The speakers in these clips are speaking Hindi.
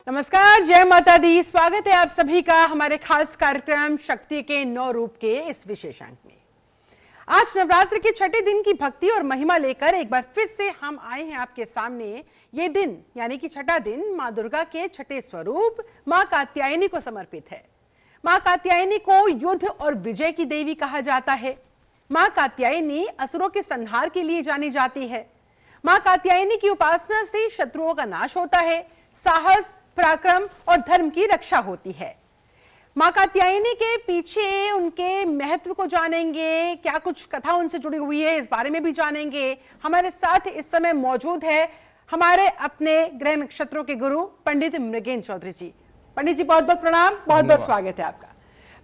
नमस्कार, जय माता दी। स्वागत है आप सभी का हमारे खास कार्यक्रम शक्ति के 9 रूप के इस विशेषांक में। आज नवरात्र के छठे दिन की भक्ति और महिमा लेकर एक बार फिर से हम आए हैं आपके सामने। ये दिन यानी कि छठा दिन माँ दुर्गा के छठे स्वरूप माँ कात्यायनी को समर्पित है। माँ कात्यायनी को युद्ध और विजय की देवी कहा जाता है। माँ कात्यायनी असुरों के संहार के लिए जानी जाती है। माँ कात्यायनी की उपासना से शत्रुओं का नाश होता है, साहस, पराक्रम और धर्म की रक्षा होती है। माँ कात्यायनी के पीछे उनके महत्व को जानेंगे, क्या कुछ कथा उनसे जुड़ी हुई है इस बारे में भी जानेंगे। हमारे साथ इस समय मौजूद है हमारे अपने ग्रह नक्षत्रों के गुरु पंडित मृगेंद्र चौधरी जी। पंडित जी बहुत बहुत प्रणाम, बहुत बहुत स्वागत है आपका।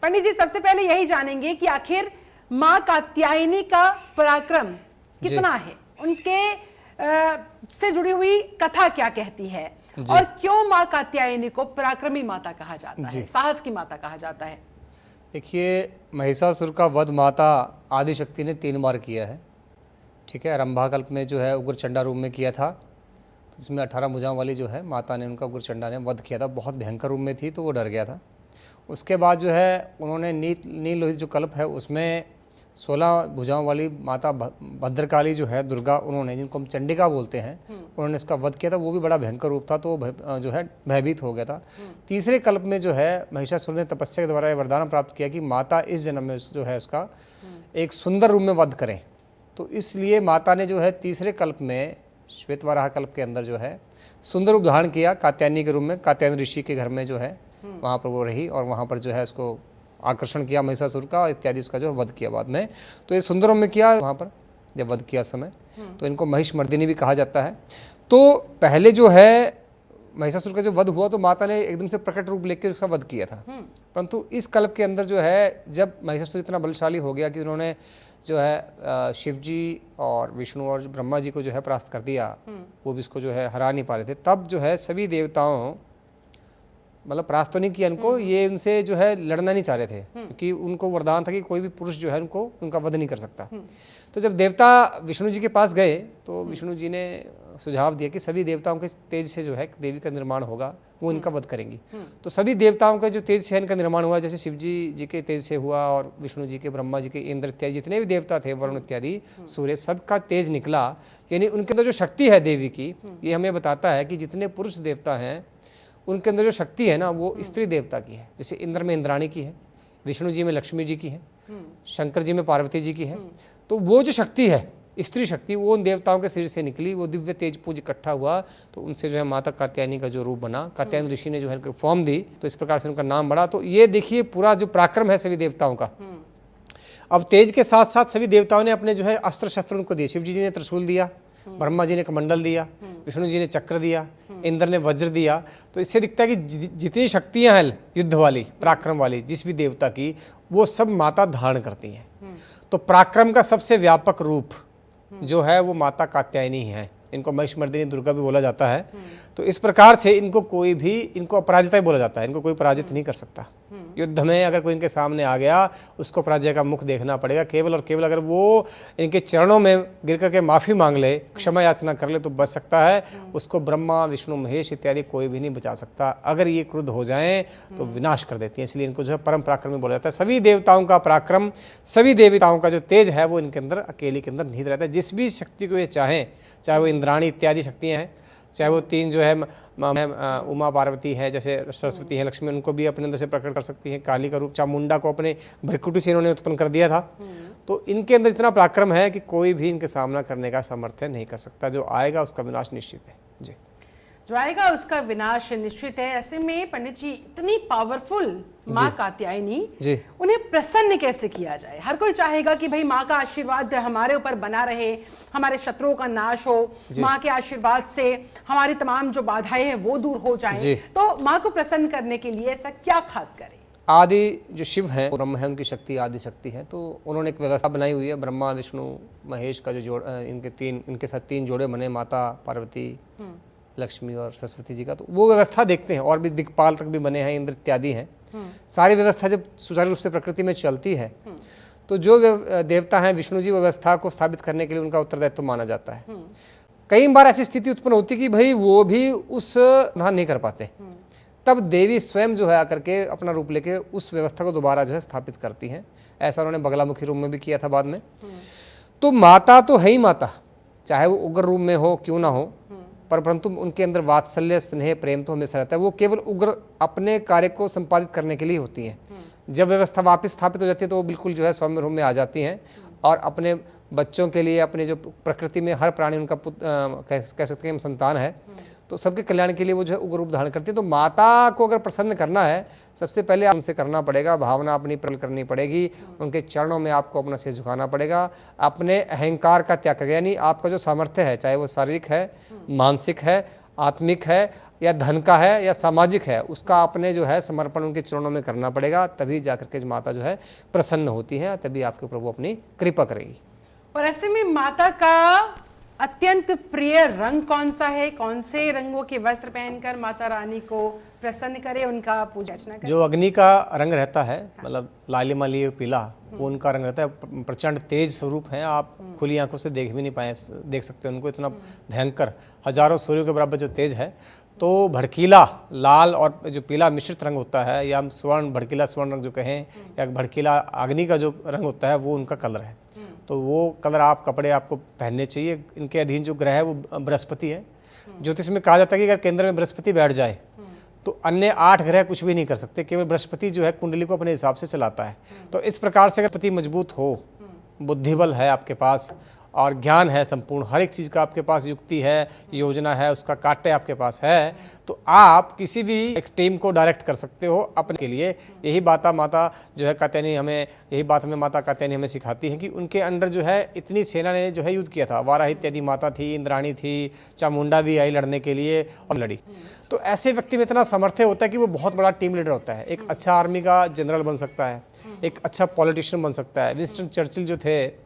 पंडित जी, सबसे पहले यही जानेंगे कि आखिर माँ कात्यायनी का पराक्रम कितना है, उनके से जुड़ी हुई कथा क्या कहती है और क्यों माँ कात्यायनी को पराक्रमी माता कहा जाता है, साहस की माता कहा जाता है। देखिए, महिषासुर का वध माता आदिशक्ति ने 3 बार किया है। ठीक है, रंभाकल्प में जो है उग्रचंडा रूप में किया था, तो इसमें 18 भुजाओं वाली जो है माता ने, उनका उग्रचंडा ने वध किया था। बहुत भयंकर रूप में थी तो वो डर गया था। उसके बाद जो है उन्होंने नील लोहित जो कल्प है उसमें 16 भुजाओं वाली माता भद्रकाली जो है दुर्गा, उन्होंने, जिनको हम चंडिका बोलते हैं, उन्होंने इसका वध किया था। वो भी बड़ा भयंकर रूप था, तो वो जो है भयभीत हो गया था। तीसरे कल्प में जो है महिषासुर ने तपस्या के द्वारा वरदान प्राप्त किया कि माता इस जन्म में जो है उसका एक सुंदर रूप में वध करें। तो इसलिए माता ने जो है तीसरे कल्प में श्वेतवराह कल्प के अंदर जो है सुंदर रूप धारण किया कात्यायनी के रूप में। कात्यायन ऋषि के घर में जो है वहाँ पर वो रही और वहाँ पर जो है उसको आकर्षण किया महिषासुर का इत्यादि, उसका जो वध किया बाद में। तो ये सुंदरों में किया वहाँ पर जब वध किया समय, तो इनको महिषमर्दिनी भी कहा जाता है। तो पहले जो है महिषासुर का जो वध हुआ तो माता ने एकदम से प्रकट रूप लेकर उसका वध किया था। परंतु इस कल्प के अंदर जो है जब महिषासुर इतना बलशाली हो गया कि उन्होंने जो है शिव जी और विष्णु और ब्रह्मा जी को जो है परास्त कर दिया, वो भी इसको जो है हरा नहीं पा रहे थे। तब जो है सभी देवताओं, मतलब परास्त तो नहीं किया उनको, ये उनसे जो है लड़ना नहीं चाह रहे थे, क्योंकि उनको वरदान था कि कोई भी पुरुष जो है उनका वध नहीं कर सकता। तो जब देवता विष्णु जी के पास गए तो विष्णु जी ने सुझाव दिया कि सभी देवताओं के तेज से जो है देवी का निर्माण होगा, वो इनका वध करेंगी। तो सभी देवताओं का जो तेज से इनका निर्माण हुआ, जैसे शिव जी के तेज से हुआ और विष्णु जी के, ब्रह्मा जी के, इंद्र इत्यादि जितने भी देवता थे, वरुण इत्यादि, सूर्य, सबका तेज निकला। यानी उनके अंदर जो शक्ति है देवी की, ये हमें बताता है कि जितने पुरुष देवता हैं उनके अंदर जो शक्ति है ना, वो स्त्री देवता की है। जैसे इंद्र में इंद्राणी की है, विष्णु जी में लक्ष्मी जी की है, शंकर जी में पार्वती जी की है। तो वो जो शक्ति है, स्त्री शक्ति, वो उन देवताओं के शरीर से निकली, वो दिव्य तेज पुंज इकट्ठा हुआ, तो उनसे जो है माता कात्यायनी का जो रूप बना। कात्यायन ऋषि ने जो है फॉर्म दी, तो इस प्रकार से उनका नाम बढ़ा। तो ये देखिए पूरा जो पराक्रम है सभी देवताओं का। अब तेज के साथ साथ सभी देवताओं ने अपने जो है अस्त्र शस्त्र उनको दिए। शिव जी ने त्रिशूल दिया, ब्रह्मा जी ने कमंडल दिया, विष्णु जी ने चक्र दिया, इंद्र ने वज्र दिया। तो इससे दिखता है कि जितनी शक्तियां हैं युद्ध वाली, पराक्रम वाली, जिस भी देवता की, वो सब माता धारण करती हैं। तो पराक्रम का सबसे व्यापक रूप जो है वो माता कात्यायनी है। इनको महिषमर्दिनी दुर्गा भी बोला जाता है। तो इस प्रकार से इनको कोई भी, इनको अपराजिता ही बोला जाता है। इनको कोई पराजित नहीं कर सकता। युद्ध में अगर कोई इनके सामने आ गया, उसको पराजय का मुख देखना पड़ेगा। केवल और केवल अगर वो इनके चरणों में गिर करके माफ़ी मांग ले, क्षमा याचना कर ले, तो बच सकता है। उसको ब्रह्मा, विष्णु, महेश इत्यादि कोई भी नहीं बचा सकता। अगर ये क्रुद्ध हो जाएं तो विनाश कर देती हैं। इसलिए इनको जो है परम पराक्रमी बोला जाता है। सभी देवताओं का पराक्रम, सभी देवताओं का जो तेज है वो इनके अंदर, अकेले के अंदर निहित रहता है। जिस भी शक्ति को ये चाहें, चाहे वो इंद्राणी इत्यादि शक्तियाँ हैं, चाहे वो 3 जो है उमा पार्वती है, जैसे सरस्वती है, लक्ष्मी, उनको भी अपने अंदर से प्रकट कर सकती हैं। काली का रूप चामुंडा को अपने भ्रिकुटी से इन्होंने उत्पन्न कर दिया था। तो इनके अंदर इतना पराक्रम है कि कोई भी इनके सामना करने का सामर्थ्य नहीं कर सकता। जो आएगा उसका विनाश निश्चित है। जी, जो आएगा उसका विनाश निश्चित है। ऐसे में पंडित जी, इतनी पावरफुल माँ कात्यायनी, उन्हें प्रसन्न कैसे किया जाए? हर कोई चाहेगा कि भाई माँ का आशीर्वाद हमारे ऊपर बना रहे, हमारे शत्रुओं का नाश हो, माँ के आशीर्वाद से हमारी तमाम जो बाधाएं हैं वो दूर हो जाएं। तो माँ को प्रसन्न करने के लिए ऐसा क्या खास करें? आदि जो शिव है, ब्रह्म है, उनकी शक्ति आदि शक्ति है। तो उन्होंने एक व्यवस्था बनाई हुई है। ब्रह्मा, विष्णु, महेश का जो जोड़, इनके साथ 3 जोड़े बने, माता पार्वती, लक्ष्मी और सरस्वती जी का। तो वो व्यवस्था देखते हैं। और भी दिक्पाल तक भी बने हैं, इंद्र इत्यादि हैं। सारी व्यवस्था जब सुचारू रूप से प्रकृति में चलती है, तो जो देवता हैं विष्णु जी, व्यवस्था को स्थापित करने के लिए उनका उत्तरदायित्व माना जाता है। कई बार ऐसी स्थिति उत्पन्न होती कि भाई वो भी उस नहीं कर पाते, तब देवी स्वयं जो है आकर के अपना रूप लेके उस व्यवस्था को दोबारा जो है स्थापित करती हैं। ऐसा उन्होंने बगलामुखी रूप में भी किया था बाद में। तो माता तो है ही माता, चाहे वो उग्र रूप में हो क्यों ना हो, परंतु उनके अंदर वात्सल्य स्नेह प्रेम तो हमेशा रहता है। वो केवल उग्र अपने कार्य को संपादित करने के लिए होती हैं। जब व्यवस्था वापस स्थापित हो जाती है तो वो बिल्कुल जो है सौम्य रूप में आ जाती हैं और अपने बच्चों के लिए, अपने जो प्रकृति में हर प्राणी उनका कह सकते हैं संतान है, तो सबके कल्याण के लिए वो जो है उग्र रूप धारण करती है। तो माता को अगर प्रसन्न करना है, सबसे पहले उनसे करना पड़ेगा, भावना अपनी प्रबल करनी पड़ेगी, उनके चरणों में आपको अपना सिर झुकाना पड़ेगा, अपने अहंकार का त्याग करना, यानी आपका जो सामर्थ्य है, चाहे वो शारीरिक है, मानसिक है, आत्मिक है या धन का है या सामाजिक है, उसका अपने जो है समर्पण उनके चरणों में करना पड़ेगा। तभी जाकर के माता जो है प्रसन्न होती है, तभी आपके ऊपर वो अपनी कृपा करेगी। और ऐसे में माता का अत्यंत प्रिय रंग कौन सा है? कौन से रंगों के वस्त्र पहनकर माता रानी को प्रसन्न करे, उनका पूजा अर्चना करे? जो अग्नि का रंग रहता है, मतलब लालिमा पीला, वो उनका रंग रहता है। प्रचंड तेज स्वरूप है, आप खुली आंखों से देख भी नहीं देख सकते उनको, इतना भयंकर, हजारों सूर्यों के बराबर जो तेज है। तो भड़कीला लाल और जो पीला मिश्रित रंग होता है, या हम स्वर्ण, भड़कीला स्वर्ण रंग जो कहें, या भड़कीला अग्नि का जो रंग होता है, वो उनका कलर है। तो वो कलर आप कपड़े आपको पहनने चाहिए। इनके अधीन जो ग्रह है वो बृहस्पति है। ज्योतिष में कहा जाता है कि अगर केंद्र में बृहस्पति बैठ जाए तो अन्य 8 ग्रह कुछ भी नहीं कर सकते, केवल बृहस्पति जो है कुंडली को अपने हिसाब से चलाता है। तो इस प्रकार से अगर पति मजबूत हो, बुद्धिबल है आपके पास और ज्ञान है संपूर्ण, हर एक चीज़ का आपके पास युक्ति है, योजना है, उसका काटे आपके पास है, तो आप किसी भी एक टीम को डायरेक्ट कर सकते हो अपने के लिए। यही बात माता जो है कात्यायनी हमें, यही बात हमें माता कात्यायनी हमें सिखाती है कि उनके अंडर जो है इतनी सेना ने जो है युद्ध किया था। वाराही इत्यादि माता थी, इंद्राणी थी, चामुंडा भी आई लड़ने के लिए और लड़ी। तो ऐसे व्यक्ति में इतना सामर्थ्य होता है कि वो बहुत बड़ा टीम लीडर होता है, एक अच्छा आर्मी का जनरल बन सकता है, एक अच्छा पॉलिटिशियन बन सकता है। विंस्टन चर्चिल जो थे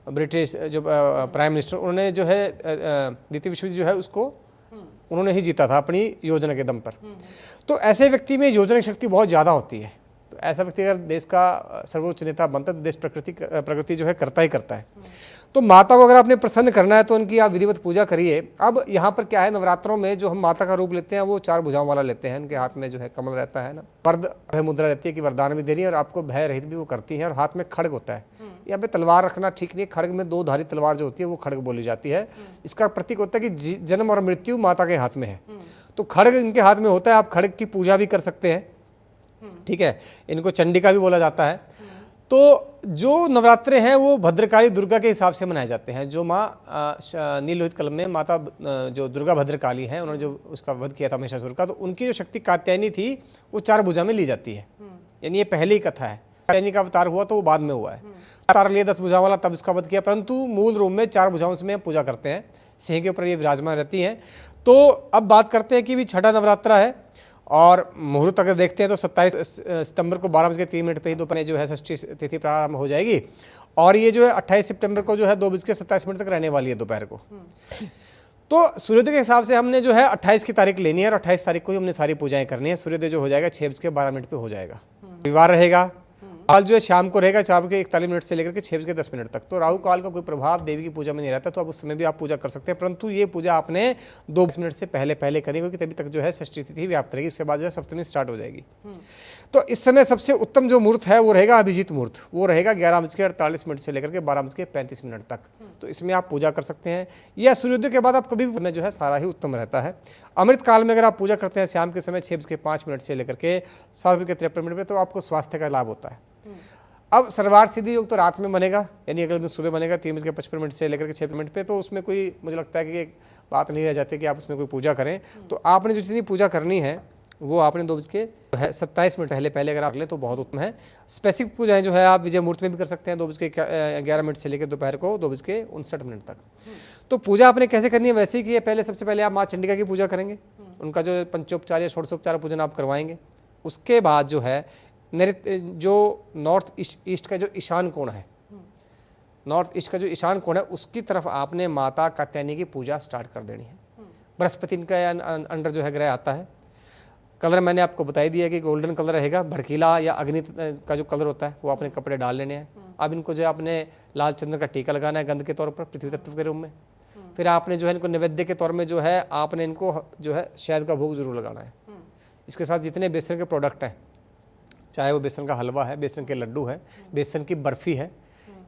ब्रिटिश जो प्राइम मिनिस्टर, उन्होंने जो है द्वितीय विश्व युद्ध जो है उसको उन्होंने ही जीता था अपनी योजना के दम पर। तो ऐसे व्यक्ति में योजना की शक्ति बहुत ज़्यादा होती है। तो ऐसा व्यक्ति अगर देश का सर्वोच्च नेता बनता है तो देश प्रगति जो है करता ही करता है। तो माता को अगर आपने प्रसन्न करना है तो उनकी आप विधिवत पूजा करिए। अब यहाँ पर क्या है, नवरात्रों में जो हम माता का रूप लेते हैं वो 4 भुजाओं वाला लेते हैं। उनके हाथ में जो है कमल रहता है ना, वरद भय मुद्रा रहती है कि वरदान भी दे रही है और आपको भय रहित भी वो करती है, और हाथ में खड्ग होता है। यहाँ पे तलवार रखना ठीक नहीं है, खड्ग में 2 धारी तलवार जो होती है वो खड्ग बोली जाती है। इसका प्रतीक होता है कि जन्म और मृत्यु माता के हाथ में है। तो खड्ग इनके हाथ में होता है, आप खड्ग की पूजा भी कर सकते हैं, ठीक है। इनको चंडिका भी बोला जाता है। तो जो नवरात्रे हैं वो भद्रकाली दुर्गा के हिसाब से मनाए जाते हैं। जो माँ नील लोहित कलम में माता जो दुर्गा भद्रकाली हैं, उन्होंने जो उसका वध किया था महिषासुर का, तो उनकी जो शक्ति कात्यायनी थी वो 4 भुजा में ली जाती है। यानी ये पहली कथा है। कात्यायनी का अवतार हुआ तो वो बाद में हुआ है। अवतार लिए 10 भुजा वाला, तब इसका वध किया, परंतु मूल रूप में 4 भुजाओं से पूजा करते हैं। सिंह के ऊपर ये विराजमान रहती हैं। तो अब बात करते हैं कि भी छठा नवरात्रा है और मुहूर्त अगर देखते हैं तो 27 सितंबर को 12:03 पे ही दोपहर जो है षष्ठी तिथि प्रारंभ हो जाएगी, और ये जो है 28 सितंबर को जो है 2:27 तक रहने वाली है दोपहर को। तो सूर्योदय के हिसाब से हमने जो है 28 की तारीख लेनी है और 28 तारीख को ही हमने सारी पूजाएं करनी है। सूर्योदय जो हो जाएगा 6:12 पे हो जाएगा। रविवार रहेगा, काल जो है शाम को रहेगा 4:41 से लेकर के 6:10 तक। तो राहु काल का कोई प्रभाव देवी की पूजा में नहीं रहता, तो अब उस समय भी आप पूजा कर सकते हैं, परंतु ये पूजा आपने 2 मिनट से पहले करेंगे, क्योंकि तभी तक जो है षष्ठी तिथि व्याप्त रहेगी। उसके बाद जो है सप्तमी स्टार्ट हो जाएगी। तो इस समय सबसे उत्तम जो मुहूर्त है वो रहेगा अभिजीत मुहूर्त। वो रहेगा 11:48 से लेकर के 12:35 तक। तो इसमें आप पूजा कर सकते हैं, या सूर्योदय के बाद आप कभी भी जो है सारा ही उत्तम रहता है। अमृत काल में अगर आप पूजा करते हैं शाम के समय 6:05 से लेकर के 7:53 पे, तो आपको स्वास्थ्य का लाभ होता है। अब सर्वार्थ सिद्धि योग तो रात में बनेगा, यानी अगले दिन सुबह बनेगा 3:55 से लेकर के 6 पे। तो उसमें कोई मुझे लगता है कि एक बात नहीं रह जाती कि आप उसमें कोई पूजा करें। तो आपने जो जितनी पूजा करनी है वो आपने 2:27 पहले अगर आप लें तो बहुत उत्तम है। स्पेसिफिक पूजाएं जो है आप विजय मुहूर्त में भी कर सकते हैं, 2:11 से लेकर दोपहर को 2:59 तक। तो पूजा आपने कैसे करनी है वैसे ही की है। पहले सबसे पहले आप माँ चंडिका की पूजा करेंगे, उनका जो पंचोपचार या षोडशोपचार पूजन आप करवाएंगे। उसके बाद जो है जो नॉर्थ ईस्ट का जो ईशान कोण है, नॉर्थ ईस्ट का जो ईशान कोण है, उसकी तरफ आपने माता कात्यायनी की पूजा स्टार्ट कर देनी है। बृहस्पति का अंडर जो है ग्रह आता है। कलर मैंने आपको बता ही दिया कि गोल्डन कलर रहेगा। भड़कीला या अग्नि का जो कलर होता है वो अपने कपड़े डाल लेने हैं। अब इनको जो है आपने लाल चंदन का टीका लगाना है गंध के तौर पर, पृथ्वी तत्व के रूप में। फिर आपने जो है इनको नैवेद्य के तौर में जो है आपने इनको जो है शहद का भोग जरूर लगाना है। इसके साथ जितने बेसन के प्रोडक्ट हैं, चाहे वो बेसन का हलवा है, बेसन के लड्डू है, बेसन की बर्फ़ी है,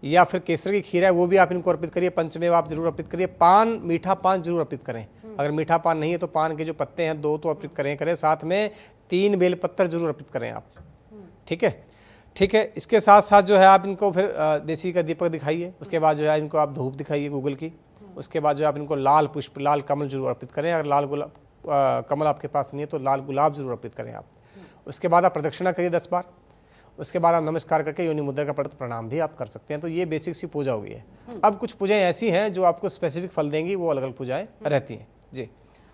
या फिर केसर की खीर है, वो भी आप इनको अर्पित करिए। पंचमेव आप जरूर अर्पित करिए। पान, मीठा पान जरूर अर्पित करें। अगर मीठा पान नहीं है तो पान के जो पत्ते हैं 2 तो अर्पित करें। साथ में 3 बेलपत्र जरूर अर्पित करें आप। ठीक है, ठीक है। इसके साथ साथ जो है आप इनको फिर देसी का दीपक दिखाइए। उसके बाद जो है इनको आप धूप दिखाइए गूगल की। उसके बाद जो है आप इनको लाल पुष्प, लाल कमल जरूर अर्पित करें। अगर लाल गुलाब कमल आपके पास नहीं है तो लाल गुलाब जरूर अर्पित करें आप। उसके बाद आप प्रदक्षिणा करिए 10 बार। उसके बाद आप नमस्कार करके योनि मुद्रा का प्रणाम भी आप कर सकते हैं। तो ये बेसिक सी पूजा होगी है। अब कुछ पूजाएं ऐसी हैं जो आपको स्पेसिफिक फल देंगी, वो अलग अलग पूजाएं रहती हैं जी।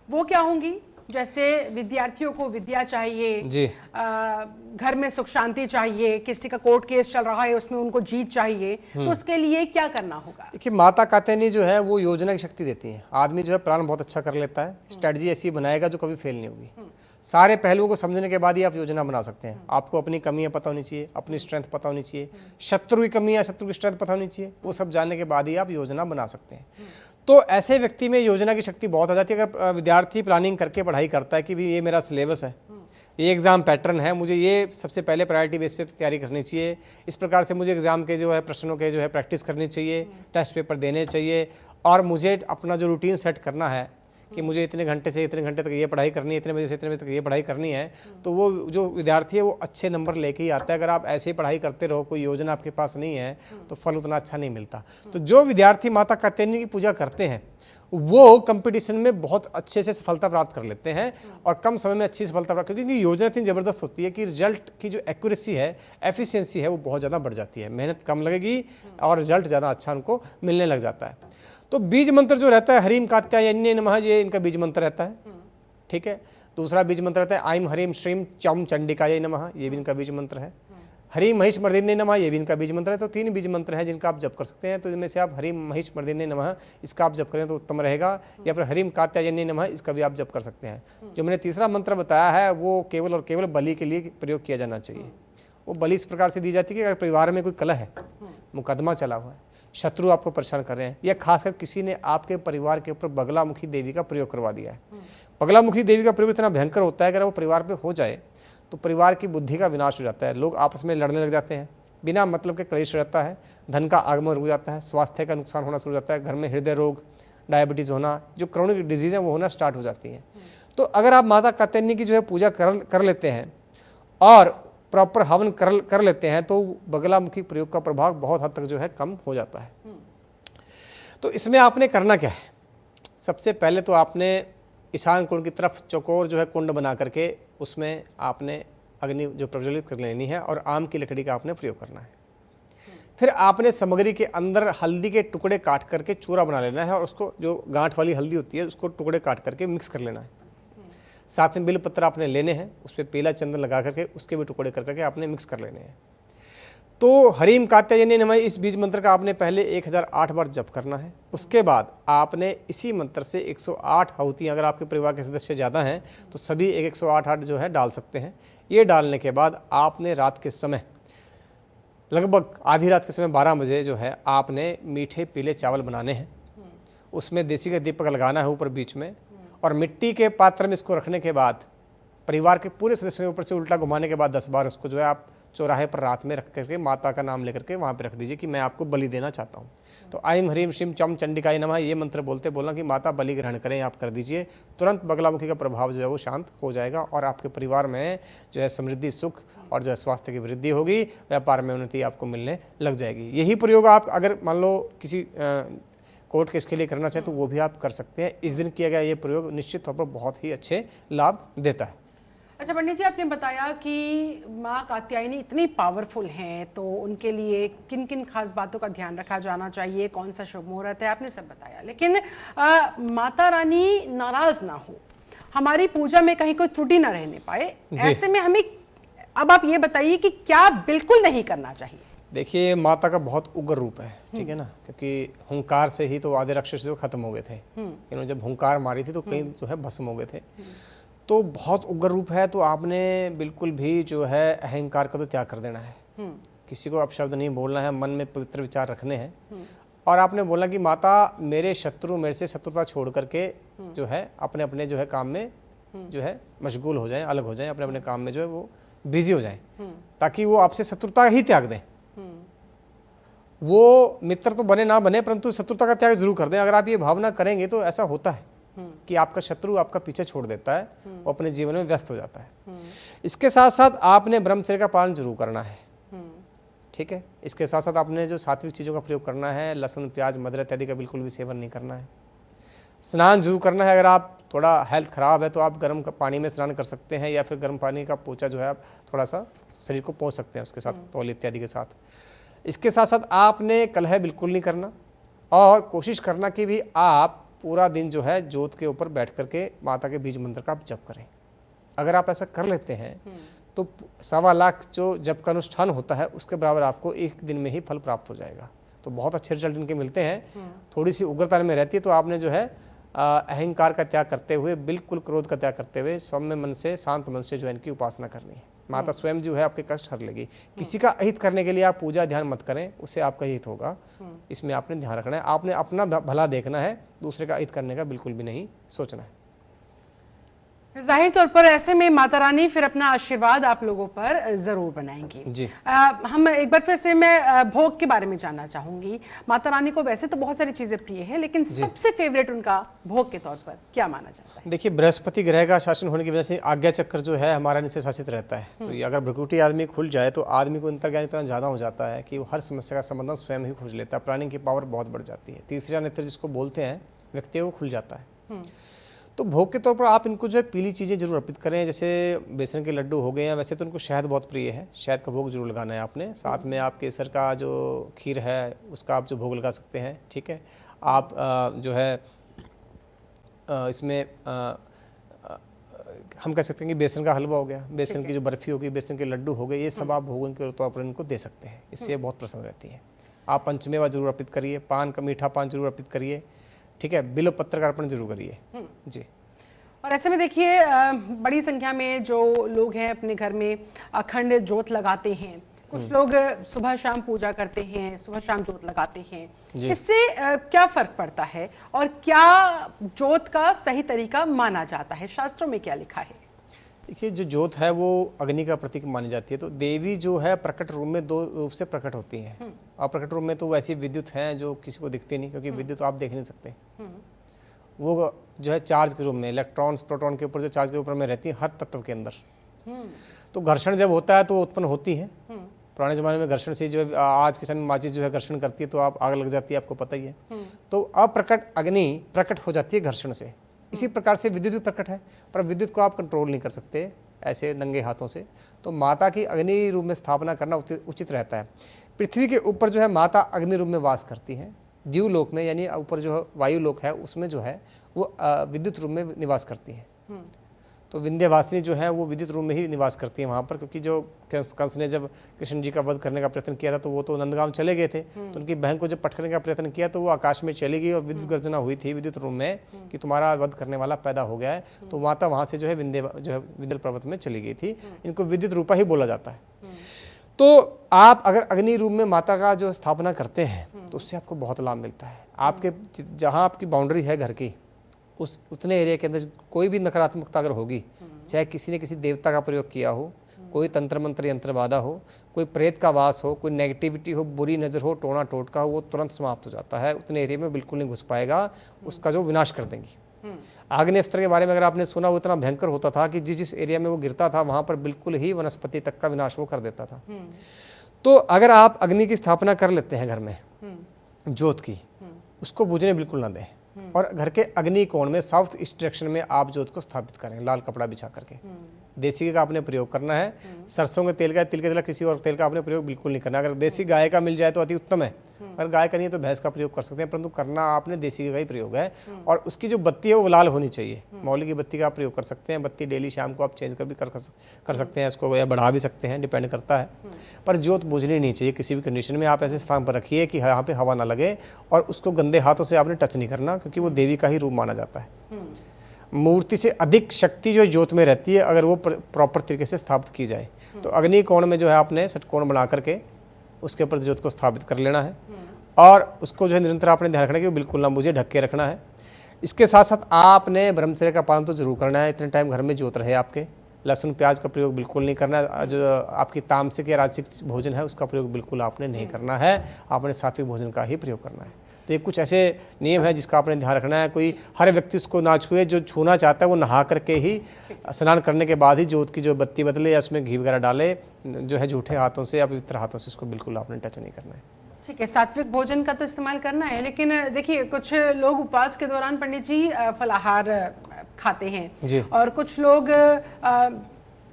वो क्या होंगी? जैसे विद्यार्थियों को विद्या चाहिए जी, घर में सुख शांति चाहिए, किसी का कोर्ट केस चल रहा है उसमें उनको जीत चाहिए, तो उसके लिए क्या करना होगा? देखिए, माता कात्यायनी जो है वो योजना की शक्ति देती है। आदमी जो है प्लान बहुत अच्छा कर लेता है, स्ट्रेटजी ऐसी बनाएगा जो कभी फेल नहीं होगी। सारे पहलुओं को समझने के बाद ही आप योजना बना सकते हैं। आपको अपनी कमियां पता होनी चाहिए, अपनी स्ट्रेंथ पता होनी चाहिए, शत्रु की कमियां, शत्रु की स्ट्रेंथ पता होनी चाहिए। वो सब जानने के बाद ही आप योजना बना सकते हैं। तो ऐसे व्यक्ति में योजना की शक्ति बहुत आ जाती है। अगर विद्यार्थी प्लानिंग करके पढ़ाई करता है कि भी ये मेरा सिलेबस है, ये एग्ज़ाम पैटर्न है, मुझे ये सबसे पहले प्रायोरिटी बेस पे तैयारी करनी चाहिए, इस प्रकार से मुझे एग्ज़ाम के जो है प्रश्नों के जो है प्रैक्टिस करनी चाहिए, टेस्ट पेपर देने चाहिए, और मुझे अपना जो रूटीन सेट करना है कि मुझे इतने घंटे से इतने घंटे तक ये पढ़ाई करनी है, इतने बजे से इतने बजे तक ये पढ़ाई करनी है, तो वो जो विद्यार्थी है वो अच्छे नंबर लेके ही आता है। अगर आप ऐसे ही पढ़ाई करते रहो, कोई योजना आपके पास नहीं है, तो फल उतना अच्छा नहीं मिलता। तो जो विद्यार्थी माता कात्यायनी की पूजा करते हैं वो कंपटीशन में बहुत अच्छे से सफलता प्राप्त कर लेते हैं, और कम समय में अच्छी सफलता प्राप्त, क्योंकि योजना इतनी ज़बरदस्त होती है कि रिजल्ट की जो एक्यूरेसी है, एफिशिएंसी है, वो बहुत ज़्यादा बढ़ जाती है। मेहनत कम लगेगी और रिजल्ट ज़्यादा अच्छा उनको मिलने लग जाता है। तो बीज मंत्र जो रहता है हरीम कात्यायन्ये नमः, ये इनका बीज मंत्र रहता है। ठीक है। दूसरा बीज मंत्र रहता है आइम हरीम श्रीम चम चंडिकाय नमः, ये भी इनका बीज मंत्र है। हरीम महिष मर्दिन्ये नमः, ये भी इनका बीज मंत्र है। तो 3 बीज मंत्र हैं जिनका आप जप कर सकते हैं। तो इनमें से आप हरीम महिष मर्दिन्ये नमः, इसका आप जप करें तो उत्तम रहेगा, या फिर हरीम कात्यायन्ये नमः, इसका भी आप जप कर सकते हैं। जो मैंने तीसरा मंत्र बताया है वो केवल और केवल बलि के लिए प्रयोग किया जाना चाहिए। वो बलि इस प्रकार से दी जाती है कि अगर परिवार में कोई कलह है, मुकदमा चला हुआ है, शत्रु आपको परेशान कर रहे हैं, या खासकर किसी ने आपके परिवार के ऊपर बगलामुखी देवी का प्रयोग करवा दिया है। बगलामुखी देवी का प्रयोग इतना भयंकर होता है कि अगर वो परिवार पे हो जाए तो परिवार की बुद्धि का विनाश हो जाता है। लोग आपस में लड़ने लग जाते हैं, बिना मतलब के क्लेश रहता है, धन का आगमन रुक जाता है, स्वास्थ्य का नुकसान होना शुरू हो जाता है, घर में हृदय रोग, डायबिटीज़ होना, जो क्रोनिक डिजीज़ हैं वो होना स्टार्ट हो जाती हैं। तो अगर आप माता कात्यायनी की जो है पूजा कर लेते हैं और प्रॉपर हवन कर लेते हैं तो बगलामुखी प्रयोग का प्रभाव बहुत हद तक जो है कम हो जाता है। तो इसमें आपने करना क्या है? सबसे पहले तो आपने ईशान कोण की तरफ चौकोर जो है कुंड बना करके उसमें आपने अग्नि जो प्रज्वलित कर लेनी है, और आम की लकड़ी का आपने प्रयोग करना है। फिर आपने सामग्री के अंदर हल्दी के टुकड़े काट करके चूरा बना लेना है, और उसको जो गांठ वाली हल्दी होती है उसको टुकड़े काट करके मिक्स कर लेना है। साथ में बिलपत्र आपने लेने हैं, उस पर पीला चंदन लगा करके उसके भी टुकड़े कर करके आपने मिक्स कर लेने हैं। तो हरीम कात्यायनी नमः, इस बीज मंत्र का आपने पहले 1008 बार जप करना है। उसके बाद आपने इसी मंत्र से 108 आहुतियाँ, अगर आपके परिवार के सदस्य ज़्यादा हैं तो सभी 108 जो है डाल सकते हैं। ये डालने के बाद आपने रात के समय लगभग आधी रात के समय 12 बजे जो है आपने मीठे पीले चावल बनाने हैं, उसमें देसी का दीपक लगाना है ऊपर बीच में, और मिट्टी के पात्र में इसको रखने के बाद परिवार के पूरे सदस्यों के ऊपर से उल्टा घुमाने के बाद 10 बार उसको जो है आप चौराहे पर रात में रख करके माता का नाम लेकर के वहाँ पे रख दीजिए कि मैं आपको बलि देना चाहता हूँ। तो आइम हरीम श्रीम चम चंडिकाय नमः, ये मंत्र बोलते बोलना कि माता बलि ग्रहण करें, आप कर दीजिए। तुरंत बगलामुखी का प्रभाव जो है वो शांत हो जाएगा, और आपके परिवार में जो है समृद्धि, सुख और जो है स्वास्थ्य की वृद्धि होगी, व्यापार में उन्नति आपको मिलने लग जाएगी। यही प्रयोग आप अगर मान लो किसी कोर्ट केस के लिए करना चाहें तो वो भी आप कर सकते हैं। इस दिन किया गया ये प्रयोग निश्चित तौर पर बहुत ही अच्छे लाभ देता है। अच्छा पंडित जी, आपने बताया कि माँ कात्यायनी इतनी पावरफुल हैं, तो उनके लिए किन किन खास बातों का ध्यान रखा जाना चाहिए, कौन सा शुभ मुहूर्त है, आपने सब बताया। लेकिन माता रानी नाराज ना हो, हमारी पूजा में कहीं कोई त्रुटि ना रहने पाए, ऐसे में हमें अब आप ये बताइए कि क्या बिल्कुल नहीं करना चाहिए? देखिए, माता का बहुत उग्र रूप है, ठीक है ना, क्योंकि हुंकार से ही तो आधे राक्षस जो खत्म हो गए थे। इन्होंने जब हुंकार मारी थी तो कई जो है भस्म हो गए थे। तो बहुत उग्र रूप है, तो आपने बिल्कुल भी जो है अहंकार का तो त्याग कर देना है। किसी को अपशब्द नहीं बोलना है, मन में पवित्र विचार रखने हैं, और आपने बोला कि माता मेरे शत्रु मेरे से शत्रुता छोड़ करके जो है अपने अपने जो है काम में जो है मशगूल हो जाएं, अलग हो जाएं, अपने अपने काम में जो है वो बिजी हो जाएं, ताकि वो आपसे शत्रुता ही त्याग दें। वो मित्र तो बने ना बने, परंतु शत्रुता का त्याग जरूर कर दें। अगर आप ये भावना करेंगे तो ऐसा होता है कि आपका शत्रु आपका पीछे छोड़ देता है, वो अपने जीवन में व्यस्त हो जाता है। इसके साथ साथ आपने ब्रह्मचर्य का पालन जरूर करना है, ठीक है। इसके साथ साथ आपने जो सात्विक चीज़ों का प्रयोग करना है, लहसुन, प्याज, मदिरा इत्यादि का बिल्कुल भी सेवन नहीं करना है। स्नान जरूर करना है। अगर आप थोड़ा हेल्थ ख़राब है तो आप गर्म पानी में स्नान कर सकते हैं, या फिर गर्म पानी का पोछा जो है आप थोड़ा सा शरीर को पोंछ सकते हैं उसके साथ, तौल इत्यादि के साथ। इसके साथ साथ आपने कलह बिल्कुल नहीं करना, और कोशिश करना कि भी आप पूरा दिन जो है जोत के ऊपर बैठ करके माता के बीज मंत्र का आप जप करें। अगर आप ऐसा कर लेते हैं तो 1.25 लाख जो जप का अनुष्ठान होता है उसके बराबर आपको एक दिन में ही फल प्राप्त हो जाएगा। तो बहुत अच्छे रिजल्ट इनके मिलते हैं। थोड़ी सी उग्रता में रहती है तो आपने जो है अहंकार का त्याग करते हुए, बिल्कुल क्रोध का त्याग करते हुए सौम्य मन से, शांत मन से जो है इनकी उपासना करनी है। माता स्वयं जो है आपके कष्ट हर लेगी। किसी का अहित करने के लिए आप पूजा ध्यान मत करें, उससे आपका हित होगा। इसमें आपने ध्यान रखना है। आपने अपना भला देखना है, दूसरे का अहित करने का बिल्कुल भी नहीं सोचना है। जाहिर तौर पर ऐसे में माता रानी फिर अपना आशीर्वाद आप लोगों पर जरूर बनाएंगी जी। हम एक बार फिर से मैं भोग के बारे में जानना चाहूंगी। माता रानी को वैसे तो बहुत सारी चीजें प्रिय है, लेकिन सबसे फेवरेट उनका भोग के तौर पर क्या माना जाता है? देखिए, बृहस्पति ग्रह का शासन होने की वजह से आज्ञा चक्र जो है हमारा नीचे शासित रहता है। तो ये अगर भ्रकुटी आदमी खुल जाए तो आदमी को अंतर्ज्ञान इतना ज़्यादा हो जाता है कि वो हर समस्या का समाधान स्वयं ही खोज लेता है। प्लानिंग की पावर बहुत बढ़ जाती है। तीसरा नेत्र जिसको बोलते हैं, व्यक्ति को खुल जाता है। तो भोग के तौर पर आप इनको जो है पीली चीज़ें जरूर अर्पित करें, जैसे बेसन के लड्डू हो गए हैं। वैसे तो उनको शहद बहुत प्रिय है, शहद का भोग जरूर लगाना है आपने। साथ में आप केसर का जो खीर है उसका आप जो भोग लगा सकते हैं, ठीक है। आप जो है इसमें हम कह सकते हैं कि बेसन का हलवा हो गया, बेसन की जो बर्फ़ी होगी, बेसन के लड्डू हो गए, ये सब आप भोग के तौर पर इनको दे सकते हैं। इससे बहुत प्रसन्न रहती है। आप पंचमेवा जरूर अर्पित करिए, पान का मीठा पान जरूर अर्पित करिए, ठीक है। बिल्व पत्र का अर्पण जरूर करिए जी। और ऐसे में देखिए, बड़ी संख्या में जो लोग हैं अपने घर में अखंड जोत लगाते हैं। कुछ लोग सुबह शाम पूजा करते हैं, सुबह शाम जोत लगाते हैं। इससे क्या फर्क पड़ता है और क्या जोत का सही तरीका माना जाता है? शास्त्रों में क्या लिखा है? देखिए, जो जोत है वो अग्नि का प्रतीक मानी जाती है। तो देवी जो है प्रकट रूप में 2 रूप से प्रकट होती हैं। और प्रकट रूप में तो वैसी विद्युत हैं जो किसी को दिखती नहीं, क्योंकि विद्युत आप देख नहीं सकते। वो जो है चार्ज के रूप में, इलेक्ट्रॉन्स प्रोटॉन के ऊपर जो चार्ज के ऊपर में रहती है हर तत्व के अंदर। तो घर्षण जब होता है तो वो उत्पन्न होती है। पुराने ज़माने में घर्षण से जो है, आज के समय माचिस जो है घर्षण करती है तो आप आग लग जाती है, आपको पता ही है। तो अप्रकट अग्नि प्रकट हो जाती है घर्षण से। इसी प्रकार से विद्युत भी प्रकट है, पर विद्युत को आप कंट्रोल नहीं कर सकते ऐसे नंगे हाथों से। तो माता की अग्नि रूप में स्थापना करना उचित रहता है। पृथ्वी के ऊपर जो है माता अग्नि रूप में वास करती हैं। द्यूलोक में, यानी ऊपर जो वायु लोक है, उसमें जो है वो विद्युत रूप में निवास करती हैं। तो विंध्यवासिनी जो है वो विद्युत रूप में ही निवास करती है वहाँ पर, क्योंकि जो कंस ने जब कृष्ण जी का वध करने का प्रयत्न किया था तो वो तो नंदगांव चले गए थे। तो उनकी बहन को जब पटकने का प्रयत्न किया तो वो आकाश में चली गई और विद्युत गर्जना हुई थी विद्युत रूप में कि तुम्हारा वध करने वाला पैदा हो गया है। तो माता वहाँ से जो है विंध्य पर्वत में चली गई थी। इनको विद्युत रूपा ही बोला जाता है। तो आप अगर अग्नि रूप में माता का जो स्थापना करते हैं तो उससे आपको बहुत लाभ मिलता है। आपके जहाँ आपकी बाउंड्री है घर की, उस उतने एरिया के अंदर कोई भी नकारात्मकता अगर होगी, चाहे किसी ने किसी देवता का प्रयोग किया हो, कोई तंत्र मंत्र यंत्र बाधा हो, कोई प्रेत का वास हो, कोई नेगेटिविटी हो, बुरी नज़र हो, टोना टोटका हो, वो तुरंत समाप्त हो जाता है। उतने एरिया में बिल्कुल नहीं घुस पाएगा, उसका जो विनाश कर देंगी। आग्नेयास्त्र के बारे में अगर आपने सुना, वो इतना भयंकर होता था कि जिस एरिया में वो गिरता था वहाँ पर बिल्कुल ही वनस्पति तक का विनाश वो कर देता था। तो अगर आप अग्नि की स्थापना कर लेते हैं घर में जोत की, उसको बुझने बिल्कुल ना दें। और घर के अग्नि कोण में साउथ ईस्ट डायरेक्शन में आप जोत को स्थापित करें, लाल कपड़ा बिछा करके। देसी घी का आपने प्रयोग करना है। सरसों के तेल का, तिल के तेल का, किसी और तेल का आपने प्रयोग बिल्कुल नहीं करना। अगर देसी गाय का मिल जाए तो अति उत्तम है। अगर गाय का नहीं है तो भैंस का प्रयोग कर सकते हैं, परंतु करना आपने देसी घी का ही प्रयोग है। और उसकी जो बत्ती है वो लाल होनी चाहिए। मौली की बत्ती का आप प्रयोग कर सकते हैं। बत्ती डेली शाम को आप चेंज कर भी कर सकते हैं इसको, या बढ़ा भी सकते हैं, डिपेंड करता है। पर जोत बुझनी नहीं चाहिए किसी भी कंडीशन में। आप ऐसे स्थान पर रखिए कि यहाँ पे हवा ना लगे, और उसको गंदे हाथों से आपने टच नहीं करना, क्योंकि वो देवी का ही रूप माना जाता है। मूर्ति से अधिक शक्ति जो जोत में रहती है अगर वो प्रॉपर तरीके से स्थापित की जाए। तो अग्नि कोण में जो है आपने षटकोण बना करके उसके ऊपर जोत को स्थापित कर लेना है। और उसको जो है निरंतर आपने ध्यान रखना है कि वो बिल्कुल ना मुझे ढक के रखना है। इसके साथ साथ आपने ब्रह्मचर्य का पालन तो जरूर करना है। इतने टाइम घर में जोत रहे आपके, लहसुन प्याज का प्रयोग बिल्कुल नहीं करना है। जो आपकी तामसिक या राजसिक भोजन है उसका प्रयोग बिल्कुल आपने नहीं करना है। आपने सात्विक भोजन का ही प्रयोग करना है। तो ये कुछ ऐसे नियम है जिसका आपने ध्यान रखना है। कोई हर व्यक्ति उसको ना छुए, जो छूना चाहता है वो नहा करके ही, स्नान करने के बाद ही जोत की जो बत्ती बदले या उसमें घी वगैरह डाले, जो है झूठे हाथों से या पवित्र हाथों से उसको बिल्कुल आपने टच नहीं करना है। ठीक है, सात्विक भोजन का तो इस्तेमाल करना है, लेकिन देखिए कुछ लोग उपवास के दौरान पंडित जी फलाहार खाते हैं और कुछ लोग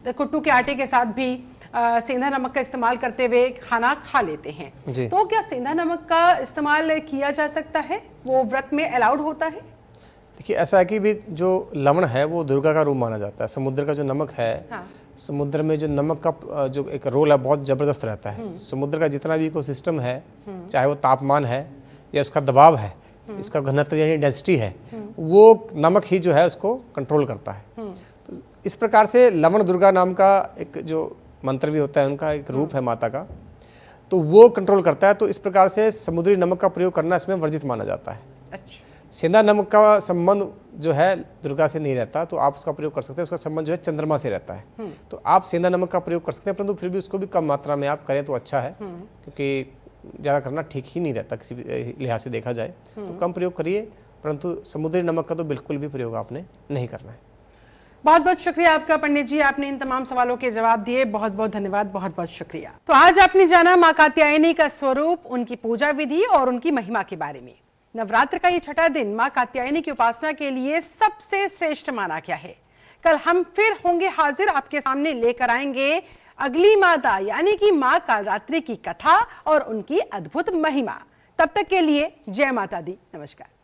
कुट्टू के आटे के साथ भी सेंधा नमक का इस्तेमाल करते हुए खाना खा लेते हैं। तो क्या सेंधा नमक का इस्तेमाल किया जा सकता है, वो व्रत में अलाउड होता है? देखिए ऐसा है कि भी जो लवण है वो दुर्गा का रूप माना जाता है। समुद्र का जो नमक है, समुद्र में जो नमक का जो एक रोल है बहुत ज़बरदस्त रहता है। समुद्र का जितना भी इकोसिस्टम है, चाहे वो तापमान है या उसका दबाव है, इसका घनत्व यानी डेंसिटी है, वो नमक ही जो है उसको कंट्रोल करता है। तो इस प्रकार से लवण दुर्गा नाम का एक जो मंत्र भी होता है, उनका एक रूप है माता का, तो वो कंट्रोल करता है। तो इस प्रकार से समुद्री नमक का प्रयोग करना इसमें वर्जित माना जाता है। अच्छा। सेंधा नमक का संबंध जो है दुर्गा से नहीं रहता, तो आप उसका प्रयोग कर सकते हैं। उसका संबंध जो है चंद्रमा से रहता है, तो आप सेंधा नमक का प्रयोग कर सकते हैं, परंतु फिर भी उसको भी कम मात्रा में आप करें तो अच्छा है, क्योंकि ज़्यादा करना ठीक ही नहीं रहता किसी भी लिहाज से देखा जाए। तो कम प्रयोग करिए, परंतु समुद्री नमक का तो बिल्कुल भी प्रयोग आपने नहीं करना है। बहुत बहुत शुक्रिया आपका पंडित जी, आपने इन तमाम सवालों के जवाब दिए। बहुत बहुत धन्यवाद, बहुत बहुत शुक्रिया। तो आज आपने जाना मां कात्यायनी का स्वरूप, उनकी पूजा विधि और उनकी महिमा के बारे में। नवरात्र का ये छठा दिन मां कात्यायनी की उपासना के लिए सबसे श्रेष्ठ माना गया है। कल हम फिर होंगे हाजिर, आपके सामने लेकर आएंगे अगली माता यानी कि मां कालरात्रि की कथा और उनकी अद्भुत महिमा। तब तक के लिए जय माता दी, नमस्कार।